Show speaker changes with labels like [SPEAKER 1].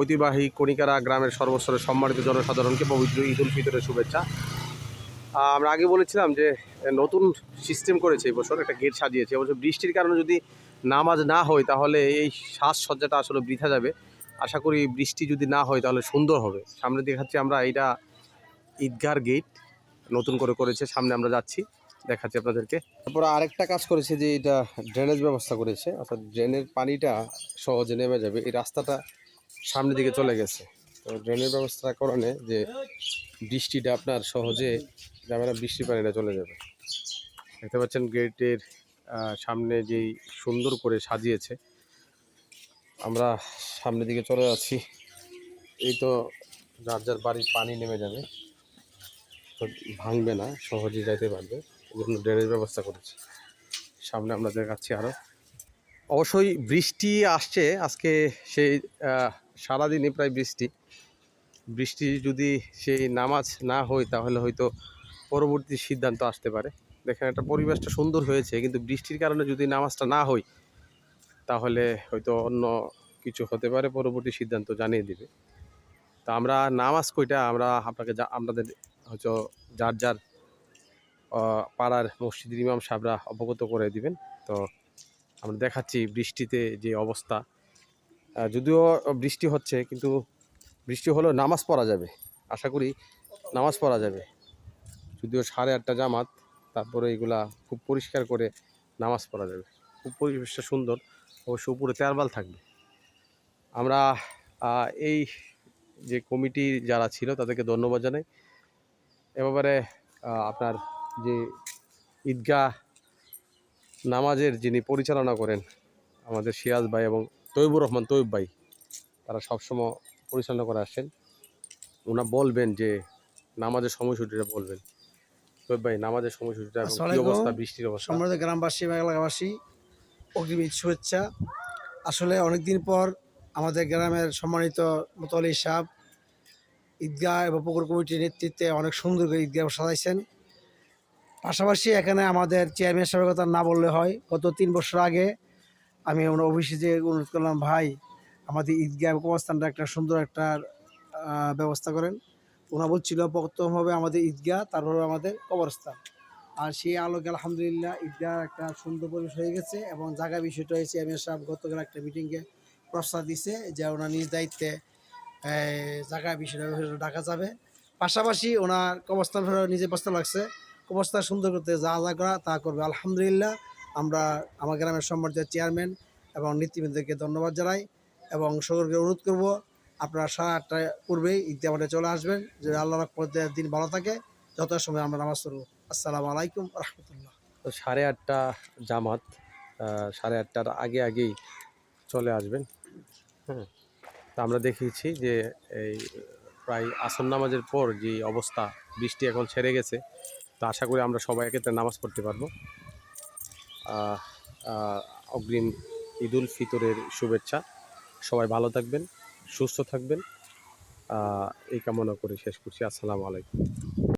[SPEAKER 1] ঐতিহ্যবাহী কণিকারা গ্রামের সর্বস্তরের সম্মানিত জনসাধারণকে পবিত্র ঈদ উল ফিতরের শুভেচ্ছা। আমরা আগে বলেছিলাম যে নতুন সিস্টেম করেছে এই বছর, একটা গেট সাজিয়েছে। এবছর বৃষ্টির কারণে যদি নামাজ না হয় তাহলে এই সাজসজ্জাটা আসলে বৃথা যাবে। আশা করি বৃষ্টি যদি না হয় তাহলে সুন্দর হবে। সামনে দেখাচ্ছি আমরা, এইটা ঈদগার গেট নতুন করে করেছে, সামনে আমরা যাচ্ছি, দেখাচ্ছি আপনাদেরকে। তারপর আরেকটা কাজ করেছে যে এটা ড্রেনেজ ব্যবস্থা করেছে, অর্থাৎ ড্রেনের পানিটা সহজে নেমে যাবে। এই রাস্তাটা সামনের দিকে চলে গেছে, তো ড্রেনের ব্যবস্থা কারণে যে বৃষ্টিটা আপনার সহজে যাবে না, বৃষ্টির পানিটা চলে যাবে। দেখতে পাচ্ছেন গেটের সামনে যেই সুন্দর করে সাজিয়েছে। আমরা সামনের দিকে চলে যাচ্ছি। এই তো যার যার বাড়ির পানি নেমে যাবে, তো ভাঙবে না, সহজে যাইতে পারবে, এই জন্য ড্রেনেজ ব্যবস্থা করেছি। সামনে আমরা দেখাচ্ছি আরও। অবশ্যই বৃষ্টি আসছে আজকে, সেই সারাদিনই প্রায় বৃষ্টি যদি সেই নামাজ না হয় তাহলে হয়তো পরবর্তী সিদ্ধান্ত আসতে পারে। দেখেন একটা পরিবেশটা সুন্দর হয়েছে, কিন্তু বৃষ্টির কারণে যদি নামাজটা না হয় তাহলে হয়তো অন্য কিছু হতে পারে, পরবর্তী সিদ্ধান্ত জানিয়ে দিবে। তা আমরা নামাজ কইটা আমরা আপনাদের হয়তো যার যার পাড়ার মসজিদের ইমাম সাহেবরা অবগত করে দিবেন। তো আমরা দেখাচ্ছি বৃষ্টিতে যে অবস্থা। যদিও বৃষ্টি হচ্ছে, কিন্তু বৃষ্টি হলেও নামাজ পড়া যাবে, আশা করি নামাজ পড়া যাবে। যদিও 8:30 জামাত, তারপরে এগুলা খুব পরিষ্কার করে নামাজ পড়া যাবে। খুব পরিবেশটা সুন্দর, অবশ্য উপরে তেরবাল থাকবে। আমরা এই যে কমিটি যারা ছিল তাদেরকে ধন্যবাদ জানাই। এ ব্যাপারে আপনার যে ঈদগাহ নামাজের যিনি পরিচালনা করেন আমাদের সিরাজ ভাই এবং তৈবুর রহমান তৈব ভাই, তারা সবসময় পরিচালনা করে আসছেন। ওনা বলবেন যে নামাজের সময়সূচিটা বলবেন। তৈব ভাই, নামাজের সময়সূচিটা এবং কি অবস্থা, বৃষ্টির অবস্থা।
[SPEAKER 2] সম্মানিত গ্রামবাসী বা এলাকাবাসী, অগ্রিম ঈদ শুভেচ্ছা। আসলে অনেকদিন পর আমাদের গ্রামের সম্মানিত মোতালি সাহেব ঈদগাহ এবং পুকুর কমিটির নেতৃত্বে অনেক সুন্দর করে ঈদগাহ সাজাইছেন। পাশাপাশি এখানে আমাদের চেয়ারম্যান সাহেবের কথা না বললে হয়, গত 3 বছর আগে আমি ওনার অফিসে যে অনুরোধ করলাম, ভাই আমাদের ঈদগাহ কবরস্থানটা একটা সুন্দর একটা ব্যবস্থা করেন। ওনা বলছিল প্রথম হবে আমাদের ঈদগাহ, তারপর আমাদের কবরস্থান। আর সেই আলোকে আলহামদুলিল্লাহ ঈদগাহ একটা সুন্দর পরিবেশ হয়ে গেছে। এবং জায়গা বিষয়টা হয়েছে, চেয়ারম্যান সাহেব গতকাল একটা মিটিংয়ে প্রস্তাব দিছে যে ওনার নিজ দায়িত্বে জায়গা বিষয়টা ডাকা যাবে। পাশাপাশি ওনার কবরস্থান নিজে প্রস্তাব লাগছে, কবরস্থান সুন্দর করতে যা যা করা তা করবে। আলহামদুলিল্লাহ আমরা আমার গ্রামের সম্মানিত চেয়ারম্যান এবং নেতৃবৃন্দকে ধন্যবাদ জানাই এবং সকলকে অনুরোধ করব আপনারা 8:30টার পূর্বেই ঈদগাহ মাঠে চলে আসবেন, যে আল্লাহ রহমতের দিন ভালো থাকে, যত সময় আমরা নামাজ পড়ব। আসসালামু আলাইকুম রহমতুল্লাহ।
[SPEAKER 1] তো 8:30 জামাত, 8:30টার আগেই চলে আসবেন। হ্যাঁ, তা আমরা দেখিয়েছি যে এই প্রায় আসর নামাজের পর যে অবস্থা, বৃষ্টি এখন ছেড়ে গেছে, তো আশা করি আমরা সবাই একত্রে নামাজ পড়তে পারবো। অগ্রিম ঈদ উল ফিতরের শুভেচ্ছা। সবাই ভালো থাকবেন, সুস্থ থাকবেন, এই কামনা করে শেষ করছি। আসসালামু আলাইকুম।